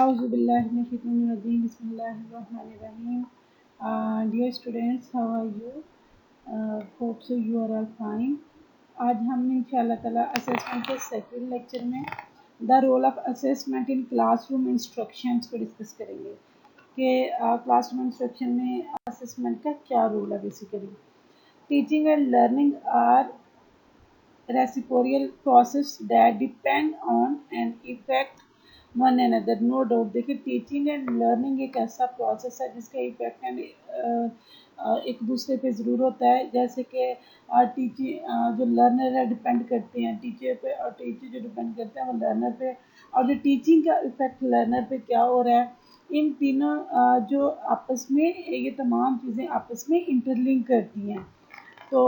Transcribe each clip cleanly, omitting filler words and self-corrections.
Auzubillahiminash-shaytanir-rajeem. Bismillahir-rahmanir-rahim. Dear students, how are you? Hope so you are all fine. आज हम इंशाल्लाह ताला assessment के सेकंड लेक्चर में the role of assessment in classroom instructions को discuss करेंगे कि क्लासरूम इंस्ट्रक्शन में असेसमेंट का क्या रोल है basically. Teaching and learning are reciprocal process that depend on and affect one another. No doubt. देखिए, टीचिंग एंड लर्निंग एक ऐसा प्रोसेस है जिसका इफेक्ट एंड एक दूसरे पे ज़रूर होता है. जैसे कि टीचिंग जो लर्नर है डिपेंड करते हैं टीचर पे, और टीचर जो डिपेंड करते हैं वो लर्नर पे, और जो टीचिंग का इफेक्ट लर्नर पे क्या हो रहा है, इन तीनों जो आपस में ये तमाम चीज़ें आपस में इंटरलिंक करती हैं. तो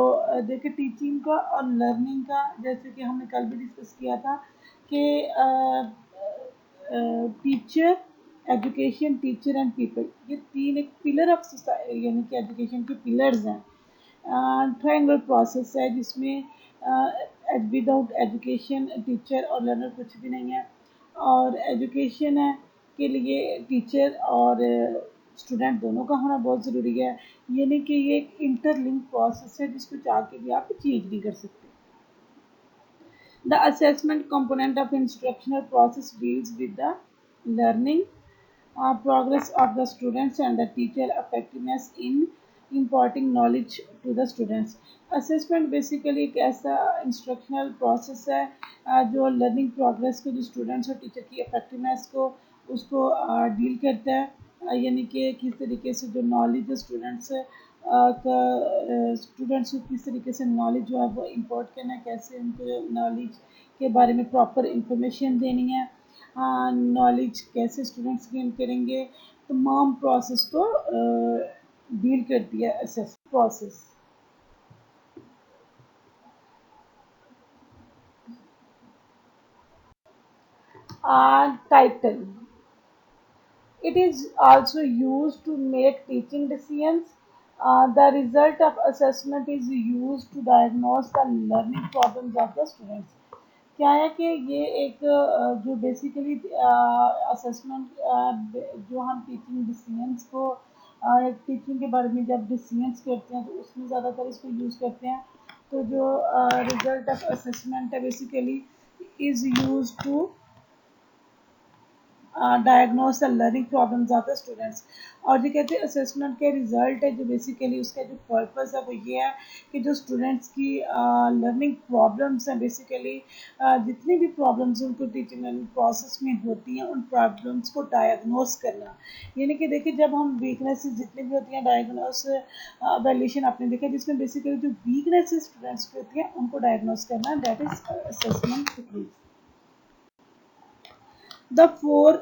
देखिए, टीचिंग का और लर्निंग का जैसे कि हमने कल भी डिस्कस किया था कि teacher, education, teacher and people, ये तीन एक पिलर ऑफ सोसाइटी यानी कि एजुकेशन के पिलर्स हैं. ट्रायंगल प्रोसेस है जिसमें विदाउट एजुकेशन टीचर और लर्नर कुछ भी नहीं है, और एजुकेशन है के लिए टीचर और स्टूडेंट दोनों का होना बहुत ज़रूरी है. यानी कि ये एक इंटरलिंक प्रोसेस है जिसको चाह के भी आप चेंज नहीं कर सकते. The assessment component of instructional process deals with the learning progress of the students and the teacher effectiveness in imparting knowledge to the students. Assessment basically एक ऐसा इंस्ट्रक्शनल प्रोसेस है जो लर्निंग प्रोग्रेस को, जो students और teacher की effectiveness को उसको डील करता है. यानी कि किस तरीके से जो नॉलेज स्टूडेंट्स का स्टूडेंट्स को किस तरीके से नॉलेज जो है वो इम्पोर्ट करना है, कैसे उनको नॉलेज के बारे में प्रॉपर इंफॉर्मेशन देनी है, नॉलेज कैसे स्टूडेंट्स गेन करेंगे, तमाम प्रोसेस को डील करती है assess process. Title. It is also used to make teaching decisions. The result of assessment is used to diagnose the learning problems of the students. क्या है कि ये एक जो बेसिकली असेसमेंट जो हम टीचिंग डिसीजंस को टीचिंग के बारे में जब डिसीजंस करते हैं तो उसमें ज़्यादातर इसको यूज़ करते हैं. तो जो रिजल्ट ऑफ असेसमेंट है basically is use to diagnose the learning problems of the students. और ये कहते हैं असेसमेंट के रिजल्ट है जो बेसिकली उसका जो पर्पस है वो ये है कि जो स्टूडेंट्स की लर्निंग प्रॉब्लम्स हैं बेसिकली जितनी भी प्रॉब्लम्स उनको टीचिंग लर्निंग प्रोसेस में होती हैं उन प्रॉब्लम्स को डायग्नोस करना. यानी कि देखिए, जब हम वीकनेसेस जितनी भी होती हैं डायग्नोस वैल्यूएशन आपने देखा जिसमें बेसिकली जो वीकनेसेस स्टूडेंट्स की होती हैं उनको डायग्नोस करना, that is assessment technique. The four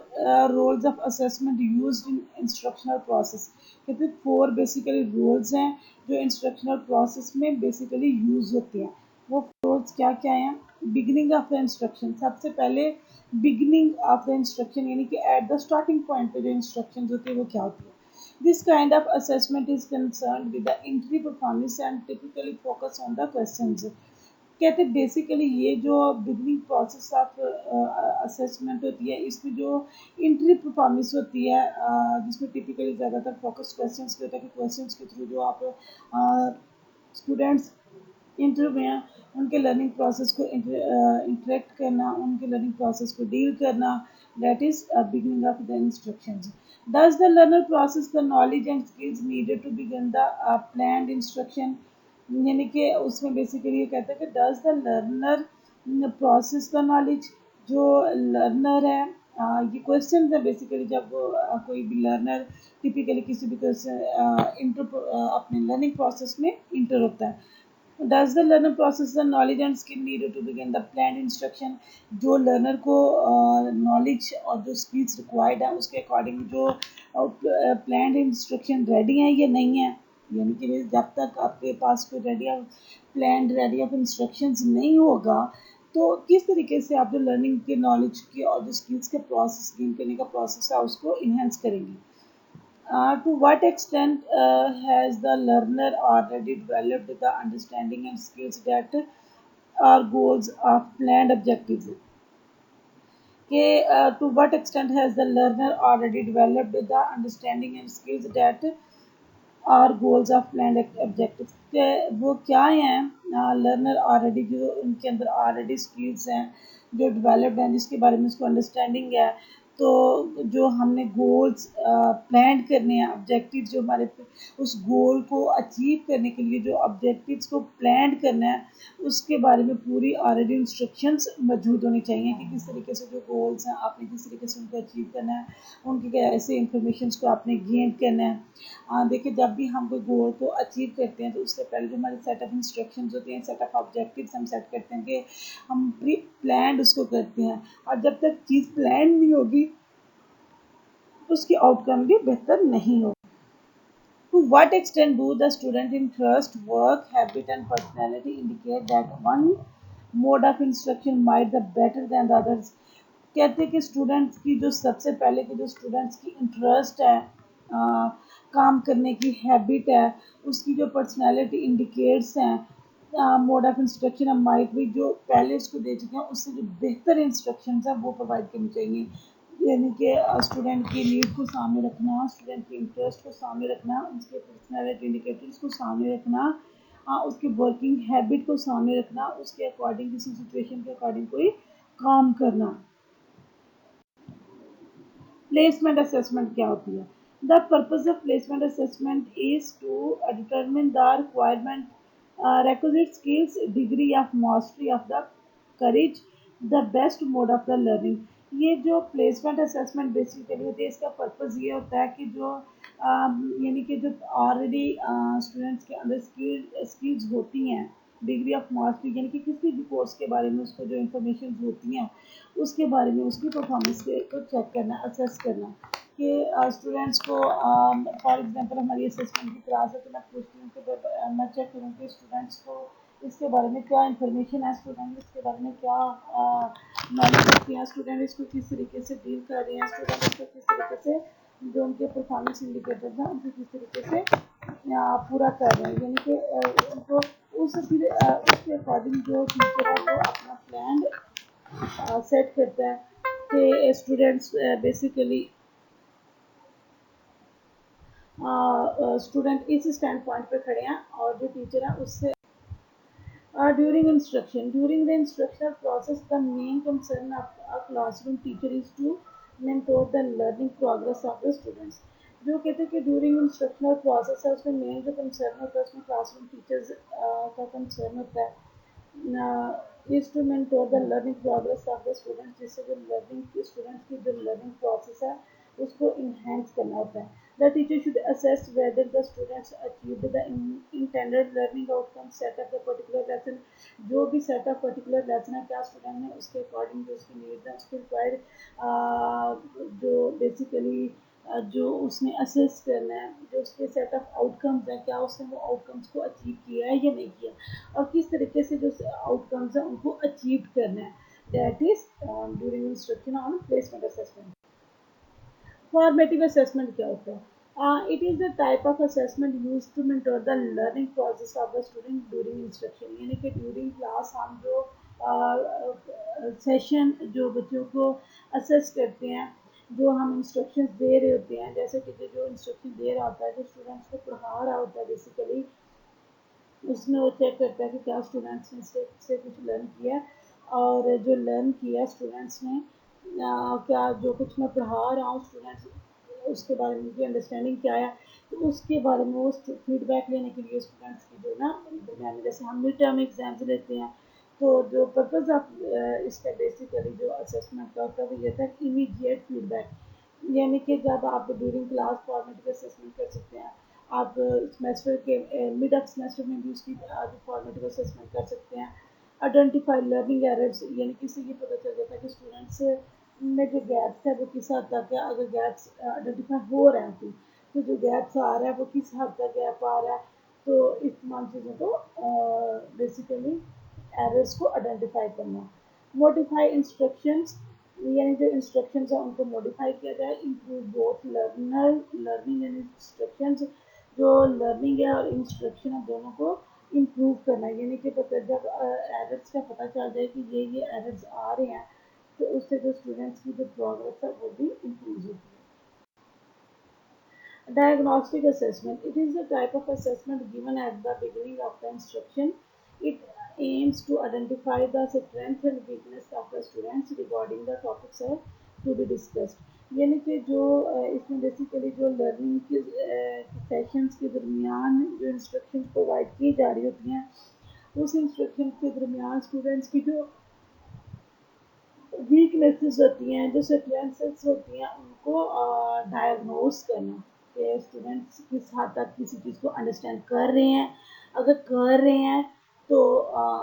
roles of assessment used in instructional process. कहते हैं फोर बेसिकली रोल्स हैं जो इंस्ट्रक्शनल प्रोसेस में बेसिकली यूज होते हैं. वो रोल्स क्या क्या हैं? Beginning of the instruction. सबसे पहले बिगिनिंग ऑफ द इंस्ट्रक्शन यानी कि एट द स्टार्टिंग पॉइंट पे जो इंस्ट्रक्शन होती है वो क्या होती है. This kind of assessment is concerned with the entry performance and typically focus on the questions. कहते हैं बेसिकली ये जो बिगनिंग प्रोसेस ऑफ असेसमेंट होती है इसमें जो इंट्री परफॉर्मेंस होती है जिसमें टिपिकली ज़्यादातर फोकस क्वेश्चंस के होता है कि क्वेश्चंस के थ्रू जो आप स्टूडेंट्स इंटरव्यू में हैं उनके लर्निंग प्रोसेस को इंटरेक्ट करना, उनके लर्निंग प्रोसेस को डील करना, that is beginning of the instructions. Does the learner process the knowledge and skills needed to begin the planned instruction? यानी कि उसमें बेसिकली ये कहता है कि does the learner process the knowledge. जो लर्नर है ये क्वेश्चन है बेसिकली जब कोई भी लर्नर टिपिकली किसी भी क्वेश्चन इंटर अपने लर्निंग प्रोसेस में इंटर होता है. Does the learner process the knowledge and skill needed to begin the plan instruction. जो लर्नर को नॉलेज और जो स्किल्स रिक्वायर्ड है उसके अकॉर्डिंग जो प्लान इंस्ट्रक्शन रेडी हैं या नहीं है. यानी कि जब तक आपके पास कोई रेडी ऑफ इंस्ट्रक्शंस नहीं होगा तो किस तरीके से आप जो लर्निंग के नॉलेज के और जो स्किल्स के प्रोसेस गेन करने का प्रोसेस है उसको इन्हेंस करेंगे. To what extent has the learner already developed the understanding and skills that are goals of planned objectives. कि to what extent has the learner already developed the understanding and skills that और goals of plan objectives के वो क्या हैं, learner already जो उनके अंदर already skills हैं जो डेवलप्ड हैं जिसके बारे में उसको अंडरस्टैंडिंग है। तो जो हमने गोल्स प्लान करने हैं, ऑब्जेक्टिव्स जो हमारे उस गोल को अचीव करने के लिए जो ऑब्जेक्टिव्स को प्लान करना है उसके बारे में पूरी ऑलरेडी इंस्ट्रक्शंस मौजूद होनी चाहिए कि किस तरीके से जो गोल्स हैं आपने किस तरीके से उनको अचीव करना है, उनकी कैसे इंफॉर्मेशन को आपने गेन करना है। देखिए जब भी हम कोई गोल को अचीव करते हैं तो उससे पहले जो हमारे सेट ऑफ इंस्ट्रक्शंस होते हैं, सेट ऑफ ऑब्जेक्टिव्स हम सेट करते हैं कि हम प्री प्लान उसको करते हैं, और जब तक चीज़ प्लान नहीं होगी उसकी आउटकम भी बेहतर नहीं होगा। To what extent do the student interest, work, habit and personality indicate that one mode of instruction might be better than the others? कहते हैं कि स्टूडेंट्स की जो सबसे पहले की जो स्टूडेंट्स की इंटरेस्ट है, काम करने की हैबिट है, उसकी जो पर्सनालिटी इंडिकेट्स हैं मोड ऑफ इंस्ट्रक्शन हम माइट भी जो पहले उसको दे चुके हैं उससे जो बेहतर इंस्ट्रक्शंस हैं वो प्रोवाइड करनी चाहिए। यानी कि स्टूडेंट की नीड को सामने रखना, स्टूडेंट की इंटरेस्ट को सामने रखना, उसके पर्सनालिटी इंडिकेटर्स को सामने रखना, उसकी वर्किंग हैबिट को सामने रखना, उसके अकॉर्डिंग किसी सिचुएशन के अकॉर्डिंग कोई काम करना। प्लेसमेंट असेसमेंट क्या होती है? The purpose of placement assessment is to determine the requirement requisite skills, degree of mastery of the courage, the best mode of the learning। ये जो प्लेसमेंट असेसमेंट बेसिकली होती है इसका पर्पज़ ये होता है कि जो यानी कि जो ऑलरेडी स्टूडेंट्स के अंदर स्किल्स होती हैं, डिग्री ऑफ मास्टरी यानी कि किसी भी कोर्स के बारे में उसको जो इंफॉर्मेशन होती हैं उसके बारे में उसकी परफॉर्मेंस को चेक करना, असेस करना कि स्टूडेंट्स को फॉर एग्जांपल हमारी असेसमेंट की क्लास है तो मैं पूछती हूँ कि मैं चेक करूँ कि स्टूडेंट्स को इसके बारे में क्या इंफॉर्मेशन है, स्टूडेंट इसके बारे में क्या नॉलेज रखते हैं, स्टूडेंट इसको किस तरीके से डील कर रहे हैं, स्टूडेंट इसको किस तरीके से जो उनके परफॉर्मेंस इंडिकेटर्स हैं उनको किस तरीके से पूरा कर रहे हैं। यानी कि उनको उसके अकॉर्डिंग जो टीचर है वो अपना प्लान सेट करता है कि स्टूडेंट्स बेसिकली स्टूडेंट इस स्टैंड पॉइंट पे खड़े हैं और जो टीचर है उससे during the instructional process the main concern of a classroom teacher is to mentor the learning progress of the students। जो कहते हैं कि ड्यूरिंग इंस्ट्रक्शनल प्रोसेस है उसमें मेन जो कंसर्न होता है उसमें क्लासरूम टीचर्स का कंसर्न होता है is to mentor the learning progress of the students, जिससे जो लर्निंग स्टूडेंट्स की जो लर्निंग प्रोसेस है उसको इन्हेंस करना होता है। The teacher should assess whether the students achieved the intended learning outcomes set up the particular lesson। जो भी सेट ऑफ पर्टिकुलर लेसन है क्या स्टूडेंट ने उसके अकॉर्डिंग जो उसकी नीड्स हैं उसके रिक्वायर्ड जो बेसिकली जो उसने असेस करना है, जो उसके सेट ऑफ आउटकम्स हैं क्या उसने वो आउटकम्स को अचीव किया है या नहीं किया, और किस तरीके से जो आउटकम्स हैं उनको अचीव करना है। That is during instruction on placement assessment. Formative assessment क्या होता है? It is the type of assessment use to mentor the learning process of the student during instruction. यानी कि ड्यूरिंग क्लास हम जो सेशन जो बच्चों को असेस करते हैं, जो हम इंस्ट्रक्शंस दे रहे होते हैं, जैसे टीचर जो इंस्ट्रक्शन दे रहा होता है जो स्टूडेंट्स को पढ़ा रहा होता है बेसिकली उसमें वो चेक करता है कि क्या स्टूडेंट्स ने से कुछ लर्न किया और जो लर्न किया स्टूडेंट्स ने क्या जो कुछ मैं पढ़ा रहा हूँ स्टूडेंट्स उसके बारे में उनकी अंडरस्टैंडिंग क्या है, तो उसके बारे में वो फीडबैक लेने के लिए स्टूडेंट्स की जो ना दरमियान में जैसे हम मिड टर्म एग्जाम्स लेते हैं तो जो पर्पज़ ऑफ इसका बेसिकली जो असेसमेंट का होता है वो ये था इमीडिएट फीडबैक। यानी कि जब आप ड्यूरिंग क्लास फॉर्मेटिव असेसमेंट कर सकते हैं, आप सेमेस्टर के मिड ऑफ सेमेस्टर में भी उसकी फॉर्मेटिव असेसमेंट कर सकते हैं। आइडेंटिफाई लर्निंग एरर्स यानी कि इससे ये पता चल जाता है कि स्टूडेंट्स में जो गैप्स है वो किस हद तक है, अगर गैप्स आइडेंटिफाई हो रहे हैं तो जो गैप्स आ रहा है वो किस हद तक गैप आ रहा है, तो इस तमाम चीज़ों को बेसिकली एरर्स को आइडेंटिफाई करना। मॉडिफाई इंस्ट्रक्शंस यानी जो इंस्ट्रक्शंस हैं उनको मॉडिफाई किया जाए। Improve both learning and instructions, जो लर्निंग है और इंस्ट्रक्शन है दोनों को इम्प्रूव करना है। यानी कि जब एरर्स का पता चल जाए कि ये एरर्स आ रहे हैं तो उससे जो स्टूडेंट्स की जो प्रोग्रेस है वो भी इंक्रीज होती है। Diagnostic assessment. It is a type of assessment given at the beginning of the instruction. It aims to identify the strength and weakness of the students regarding the topics are to be discussed. यानी कि जो इसमें basically जो learning के sessions के दरमियान जो instruction provide की जा रही होती हैं उस इंस्ट्रक्शन के दरमियान स्टूडेंट्स की जो वीकनेसेस होती हैं, जो स्ट्रेंथ्स होती हैं, उनको डायग्नोस करना कि स्टूडेंट्स किस हद तक किसी चीज़ को अंडरस्टैंड कर रहे हैं। अगर कर रहे हैं तो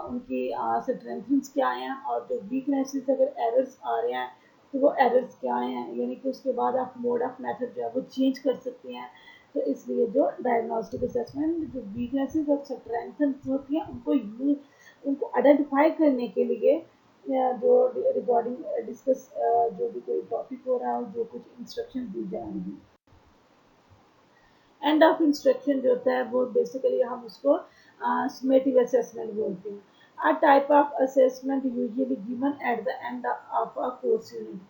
उनकी स्ट्रेंथ्स क्या हैं और जो वीकनेसेस अगर एरर्स आ रहे हैं तो वो एरर्स क्या हैं, यानी कि उसके बाद आप मोड ऑफ मेथड जो है वो चेंज कर सकते हैं। तो इसलिए जो डायग्नोस्टिक असेसमेंट जो वीकनेसेस और स्ट्रेंथ्स होती हैं उनको आइडेंटिफाई करने के लिए जो रिगार्डिंग डिस्कस जो भी कोई टॉपिक हो रहा है जो कुछ इंस्ट्रक्शन दी जा रही हैं। एंड ऑफ इंस्ट्रक्शन जो होता है वो बेसिकली हम उसको समेटिव असेसमेंट बोलते हैं। A type of assessment usually given at the end of a course unit.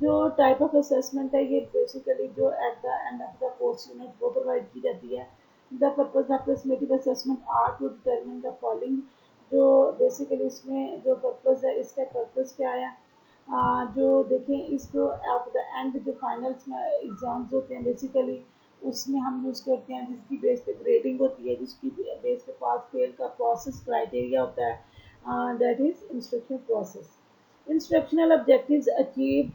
जो टाइप ऑफ असेसमेंट है ये बेसिकली जो at the end of the course unit वो प्रोवाइड की जाती है। The purpose of the summative assessment are to determine the following. जो basically इसमें जो पर्पज है इसका पर्पज क्या है, जो देखें इसको एट द एंड जो फाइनल्स में एग्जाम्स होते हैं बेसिकली उसमें हम यूज़ करते हैं जिसकी बेस पे ग्रेडिंग होती है, जिसकी बेस पे पास फेल का प्रोसेस क्राइटेरिया होता है, that is instruction process. Instructional objectives achieve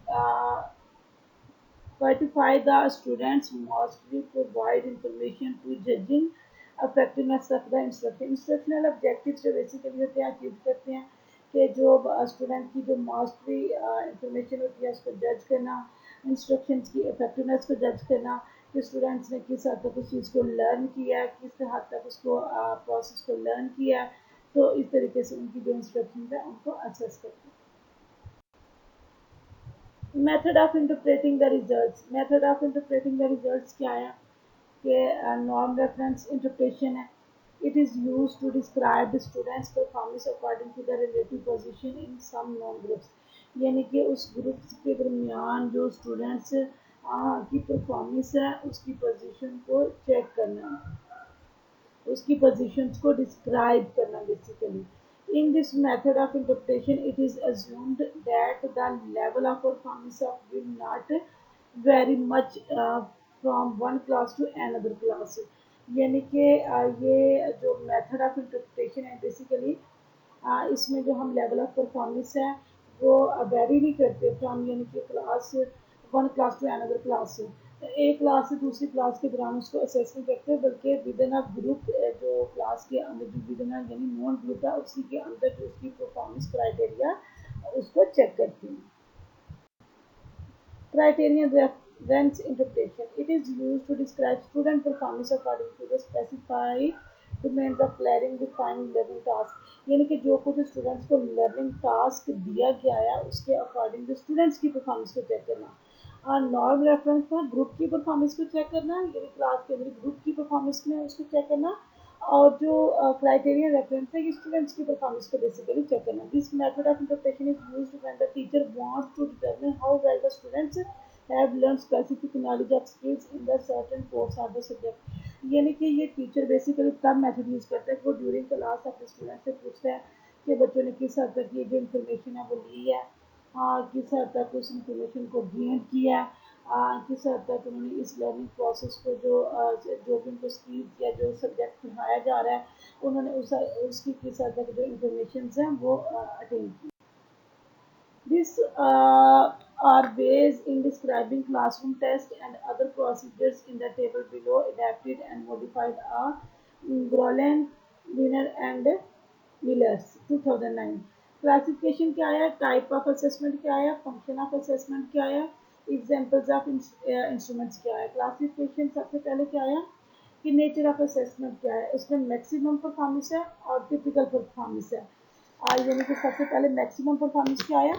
certify the students mostly provide information to judging effectiveness of the instruction. Instructional objectives जो बेसिकली होते हैं अचीव करते हैं कि जो स्टूडेंट की जो मास्टरी इंफॉर्मेशन होती है उसको जज करना, इंस्ट्रक्शंस की इफेक्टिवनेस को जज करना कि स्टूडेंट्स ने किस हद तक उस चीज़ को लर्न किया है, किस हद तक उसको प्रोसेस को लर्न किया है। तो इस तरीके से उनकी जो इंस्ट्रक्शन है उनको असेस करते हैं। Method of interpreting the results. Method of interpreting the results क्या है कि नॉर्म रेफरेंस इंटरप्रेशन है। It is use to describe the students performance according to the relative position in some known groups. यानी कि उस group के दरमियान जो स्टूडेंट्स की परफॉर्मेंस है उसकी पोजीशन को चेक करना, उसकी पोजीशंस को डिस्क्राइब करना basically. In this method of interpretation, it is assumed that the level of performance of will not vary much from one class to another class. यानी कि ये जो मेथड ऑफ इंटरप्रिटेशन है basically इसमें जो हम लेवल ऑफ परफॉर्मेंस है वो वेरी नहीं करते फ्रॉम यानी कि class one class to another class से एक क्लास से दूसरी क्लास के दौरान उसको असेस नहीं करते बल्कि विद इन अ ग्रुप जो क्लास के अंदर जो विद इन यानी नॉन ग्रुप है उसी के अंदर जो उसकी परफॉर्मेंस क्राइटेरिया उसको चेक करते हैं। Criterion reference interpretation. It is used to describe student performance according to the specified domains of clearing defined learning task. यानी कि जो कुछ स्टूडेंट्स को लर्निंग टास्क दिया गया है उसके अकॉर्डिंग जो स्टूडेंट्स की परफॉर्मेंस को चेक करना। और नॉर्म रेफरेंस था ग्रुप की परफॉर्मेंस को चेक करना, यानी क्लास के अंदर ग्रुप की परफॉर्मेंस में उसको चेक करना। और जो क्राइटेरिया रेफरेंस है ये स्टूडेंट्स की परफॉर्मेंस को बेसिकली चेक करना। This method of interpretation is used when the teacher wants to determine how well the students have learn specific knowledge of skills in the certain course of the subject. यानी कि ये teacher basically तब method use करता है कि वो during class अपने student से पूछता है कि बच्चों ने किस हद तक ये जो इन्फॉर्मेशन है वो ली है, किस हद तक उस इन्फॉर्मेशन को गेन किया है, किस हद तक उन्होंने इस लर्निंग प्रोसेस को जो भी उनको स्किल्स या जो सब्जेक्ट पढ़ाया जा रहा है उन्होंने उसकी किस हद तक जो इन्फॉर्मेशन हैं वो अटेन की। This are ways in describing classroom tests and other procedures in the table below, adapted and modified are Groland, Wiener and Willers 2009। Classification क्या है, टाइप ऑफ असेसमेंट क्या है, फंक्शन ऑफ असेसमेंट क्या है, examples of instruments क्या है। Classification सबसे पहले क्या है कि नेचर ऑफ असेसमेंट क्या है, उसमें मैक्सिमम परफॉर्मेंस है और टिपिकल परफॉर्मेंस है। यानी कि सबसे पहले मैक्सिमम परफॉर्मेंस क्या है,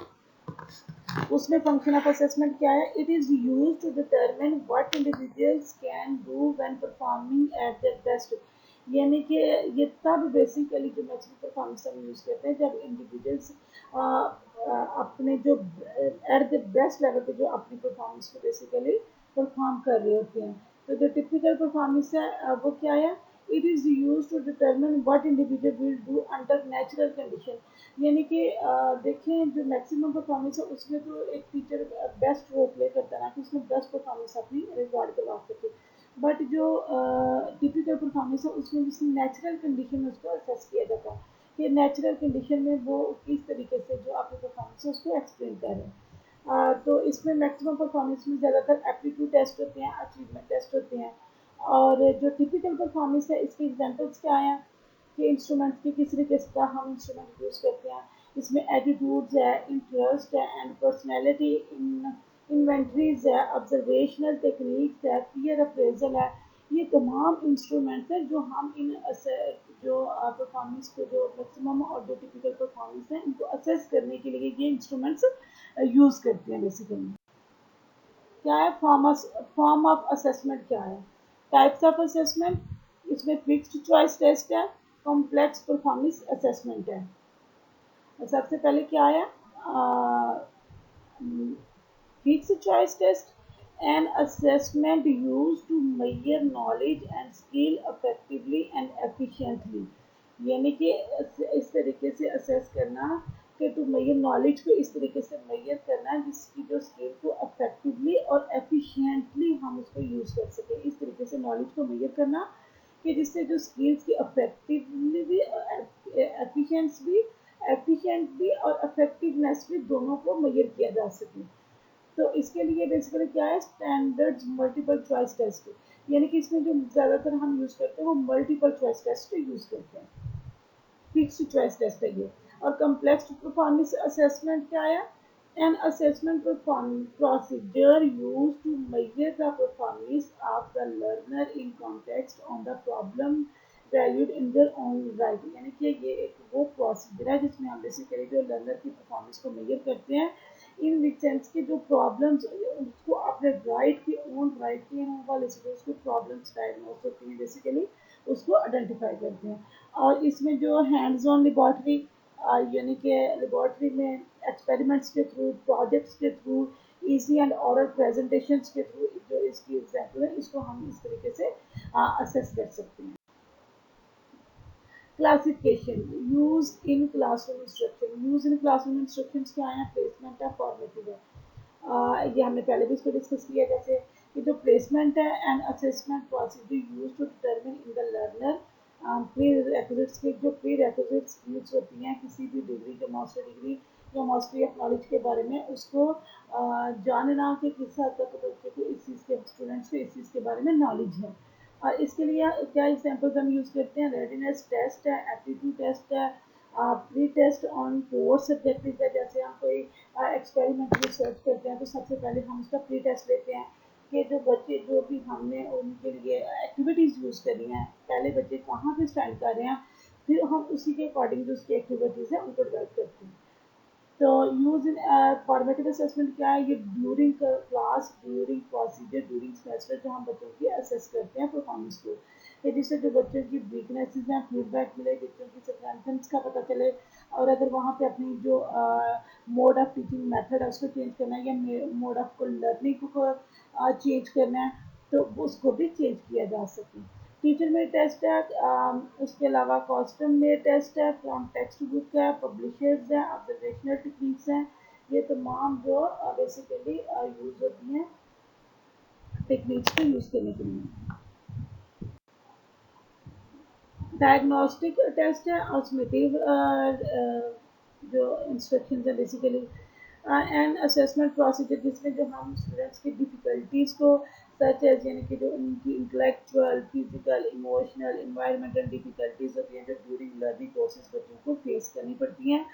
उसमें फंक्शन ऑफ असेसमेंट क्या है, it is used to determine what individuals can do when performing at their best. यानी कि ये तब बेसिकली जो मैक्सिमम परफॉर्मेंस हम यूज़ करते हैं जब इंडिविजुअल्स अपने जो एट द बेस्ट लेवल पे जो अपनी परफॉर्मेंस को बेसिकली परफॉर्म कर रहे होते हैं। तो जो टिपिकल परफॉर्मेंस है वो क्या है? It is use to determine what individual will do under natural condition. यानी कि देखें जो मैक्सिमम परफॉर्मेंस है उसमें तो एक टीचर बेस्ट रोल प्ले करता है ना कि उसमें बेस्ट परफॉर्मेंस अपनी रिकॉर्ड करवा सके। बट जो टिपिकल परफॉर्मेंस है उसमें जिसमें नेचुरल कंडीशन में उसको असेस किया जाता है कि नेचुरल कंडीशन में वो किस तरीके से जो आपकी परफॉर्मेंस है उसको एक्सप्लेन कर रहे हैं। तो इसमें मैक्सिमम परफॉर्मेंस में ज़्यादातर एप्टीट्यूड टेस्ट होते हैं, अचीवमेंट टेस्ट होते हैं। और जो टिपिकल परफॉर्मेंस है इसके एग्जांपल्स क्या हैं कि इंस्ट्रूमेंट की किस तरीके का हम इंस्ट्रूमेंट यूज़ करते हैं। इसमें एटीट्यूड्स है, इंटरेस्ट है एंड पर्सनैलिटी, इन्वेंट्रीज है, ऑब्जर्वेशनल टेक्निक्स है, पीयर अप्रेजल है। ये तमाम इंस्ट्रूमेंट्स हैं जो हम इन जो परफॉर्मेंस को जो मैक्सिमम और जो टिपिकल परफॉर्मेंस है इनको असेस करने के लिए ये इंस्ट्रूमेंट्स यूज़ करते हैं बेसिकली। क्या है फॉर्म ऑफ असेसमेंट क्या है? टाइप्स ऑफ असेसमेंट इसमें फिक्स्ड चॉइस टेस्ट है, कॉम्प्लेक्स परफॉर्मेंस असेसमेंट है। सबसे पहले क्या है? Fixed choice test, an assessment used to measure knowledge and skill effectively and efficiently। यानी कि इस तरीके से असेस करना कि टू मेजर नॉलेज को इस तरीके से मेजर करना जिसकी जो स्किल को इफेक्टिवली और एफिशिएंटली हम उसको यूज़ कर सकें। इस तरीके से नॉलेज को मेजर करना कि जिससे जो स्किल्स की इफेक्टिवली भी एफिशिएंट भी और इफेक्टिवनेस भी दोनों को मेजर किया जा सके। तो इसके लिए बेसिकली क्या है? Standard multiple choice test. यानी कि इसमें जो ज़्यादातर हम यूज़ करते हैं वो मल्टीपल चॉइस टेस्ट यूज़ करते हैं। फिक्स्ड चॉइस टेस्ट है ये। और कम्प्लेक्स परफॉर्मेंस असेसमेंट क्या है? An assessment procedure use to measure the performance of the learner in context on the problem valued in their own right. यानी कि ये एक वो प्रोसीजर है जिसमें हम बेसिकली जो लर्नर की परफॉर्मेंस को मेजर करते हैं इन विच सेंस के जो प्रॉब्लम्स उसको अपने राइट के ओन राइट के हवाले से जो उसको प्रॉब्लम्स डायग्नोस होती हैं बेसिकली उसको आइडेंटिफाई करते हैं। और इसमें जो हैंड्स ऑन लेबॉर्ट्री यानी कि लेबॉर्ट्री में एक्सपेरिमेंट्स के थ्रू, प्रोजेक्ट्स के through, essay and oral presentations के थ्रू जो इसकी एग्जाम्पल है इसको हम इस तरीके से असेस कर सकते हैं। Classification use in classroom instruction. Use in classroom instruction क्या है? प्लेसमेंट है, फॉर्मेटिव है। ये हमने पहले भी इसको डिस्कस किया जैसे कि जो प्लेसमेंट है and assessment procedure use to determine in the learner prerequisites की जो प्री रेक्विजिट्स यूज होती हैं किसी भी डिग्री जो मास्टर डिग्री या मास्टरी ऑफ नॉलेज के बारे में उसको जानना कि किस हद तक बच्चे को इस चीज़ के स्टूडेंट्स को इस चीज़ के बारे में नॉलेज है। और इसके लिए क्या एग्जाम्पल्स हम यूज़ करते हैं? रेडीनेस टेस्ट है, एप्टीट्यूड टेस्ट है, pre test on core subjective है। जैसे हम कोई एक्सपेरिमेंट रिसर्च करते हैं तो सबसे पहले हम उसका प्री टेस्ट लेते हैं कि जो बच्चे जो भी हमने उनके लिए एक्टिविटीज़ यूज़ करी हैं पहले बच्चे कहाँ से स्टार्ट कर रहे हैं, फिर हम उसी के अकॉर्डिंग जो उसकी एक्टिविटीज़ हैं उनको डेवलप करते हैं। तो यूज इन फॉर्मेटिव असेसमेंट क्या है? ये during class, during procedure, during semester जो हम बच्चों की असेस करते हैं परफॉर्मेंस को कि जिससे जो बच्चों की वीकनेसेस हैं फीडबैक मिले, बच्चों की स्ट्रेंथ्स का पता चले। और अगर वहाँ पे अपनी जो मोड ऑफ टीचिंग मेथड है उसको चेंज करना है या मोड ऑफ लर्निंग को चेंज करना है तो उसको भी चेंज किया जा सके। टीचर में टेस्ट है, उसके अलावा कॉस्ट्यूम में टेस्ट है, फ्रॉम टेक्स्ट बुक है, पब्लिशर्स है, ऑब्जर्वेशनल टेक्निक्स हैं। ये तमाम जो बेसिकली यूज होती हैं टेक्निक्स को यूज करने के लिए। डायग्नोस्टिक टेस्ट है, ऑस्मेटिव जो इंस्ट्रक्शन है बेसिकली एंड असेसमेंट प्रोसीजर जिसमें जो हम स्टूडेंट्स की डिफ़िकल्टीज़ को सच एज यानी कि जो उनकी intellectual, physical, emotional, environmental difficulties होती हैं जो ड्यूरिंग लर्निंग प्रोसेस बच्चों को फेस करनी पड़ती हैं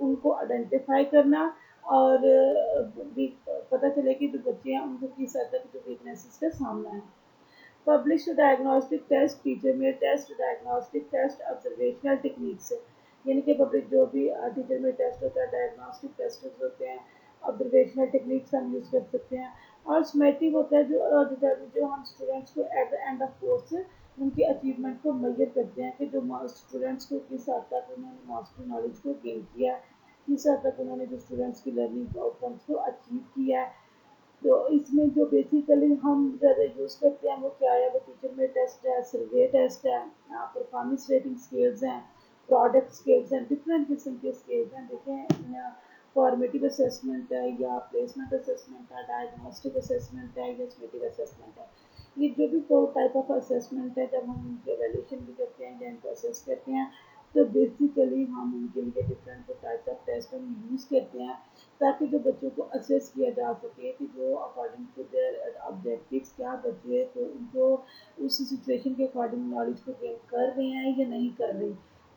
उनको आइडेंटिफाई करना और भी पता चले कि जो बच्चे हैं उनको किस हद तक जो वीकनेसेस का सामना है। Published diagnostic test, teacher made test, diagnostic test, observational techniques यानी कि पब्लिक जो भी टीचर मेड टेस्ट होता है, डायग्नोस्टिक टेस्ट होते हैं, ऑब्जर्वेशनल टेक्निक्स हम यूज़ कर सकते हैं। और समेटिव होता है जो हम स्टूडेंट्स को eight the end of course उनके अचीवमेंट को मेजर करते हैं कि जो स्टूडेंट्स को किस हद तक उन्होंने मास्टरी नॉलेज को गेन किया है, किस हद तक उन्होंने जो स्टूडेंट्स की लर्निंग आउटकम्स को अचीव किया है। तो इसमें जो बेसिकली हम ज़्यादा यूज़ करते हैं वो क्या है, वो टीचर में टेस्ट है, सर्वे टेस्ट है, परफॉर्मेंस रेटिंग स्केल्स हैं, प्रोडक्ट स्केल्स हैं, डिफरेंट किस्म के स्केल्स हैं। देखें, फॉर्मेटिव असेसमेंट है या प्लेसमेंट असेसमेंट है, डायग्नोस्टिक असेसमेंट है या समेटिव असेसमेंट है। ये जो भी कोई टाइप ऑफ असेसमेंट है, जब हम उनकी एवेल्यूशन भी करते हैं या इनको असेस करते हैं, तो बेसिकली हम उनके लिए डिफरेंट टाइप्स ऑफ टेस्ट हम यूज़ करते हैं, ताकि जो बच्चों को असेस किया जा सके कि जो अकॉर्डिंग टू देयर ऑब्जेक्टिव्स क्या बच्चे तो उनको उस सिचुएशन के अकॉर्डिंग नॉलेज को गेन कर रहे हैं या नहीं कर रहे।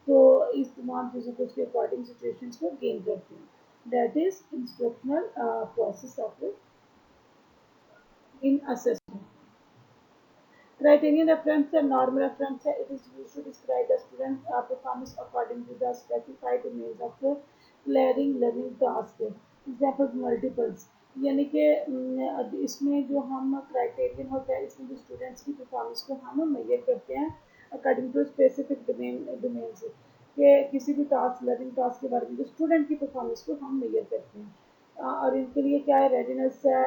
तो इस तमाम चीज़ों को उसके अकॉर्डिंग सिचुएशंस को गेन करते हैं। That is instructional process of in assessment. Criterion reference and norm reference है, it is used to describe the student performance according to the specified domains of the clearing learning task. Examples multiples, यानी कि इसमें जो हम criterion होता है, इसमें जो स्टूडेंट्स की परफॉर्मेंस को हम मेजर करते हैं अकॉर्डिंग टू स्पेसिफिक डोमेन से, कि किसी भी टास्क लर्निंग टास्क के बारे में जो स्टूडेंट की परफॉर्मेंस को हम मेजर करते हैं। और इनके लिए क्या है, रेडिनेस है,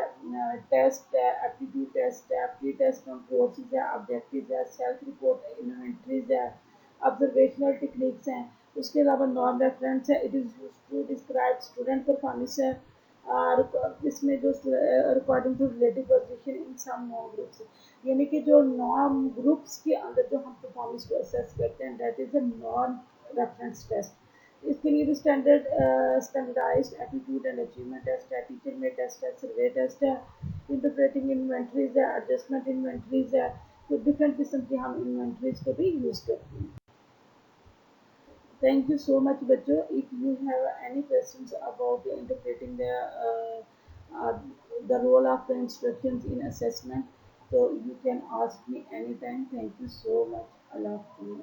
टेस्ट है, एप्टीट्यूड टेस्ट है, प्री टेस्ट ऑन कोर्सेज है, ऑब्जेक्टिव है, सेल्फ रिपोर्ट इन्वेंट्रीज है, ऑब्जर्वेशनल टेक्निक्स हैं। उसके अलावा नॉन रेफरेंस है, it is use to describe student performance है। और इसमें जो according to relative position in some known groups, यानी कि जो नॉन ग्रुप्स के अंदर जो हम परफॉर्मेंस को असेस करते हैं, दैट इज़ अ नॉन रेफरेंस टेस्ट। इसके लिए भी standardized aptitude and achievement test है, टीचर में टेस्ट है, सर्वे टेस्ट है, इंटरप्रेटिंग इन्वेंट्रीज है, एडजस्टमेंट इन्वेंट्रीज है। तो डिफरेंट किस्म की हम इन्वेंट्रीज को भी यूज़ करते हैं। Thank you so much, बच्चों. If you have any questions about interpreting uh, the role of the instructions in assessment, so you can ask me anytime. Thank you so much. Allah Hafiz.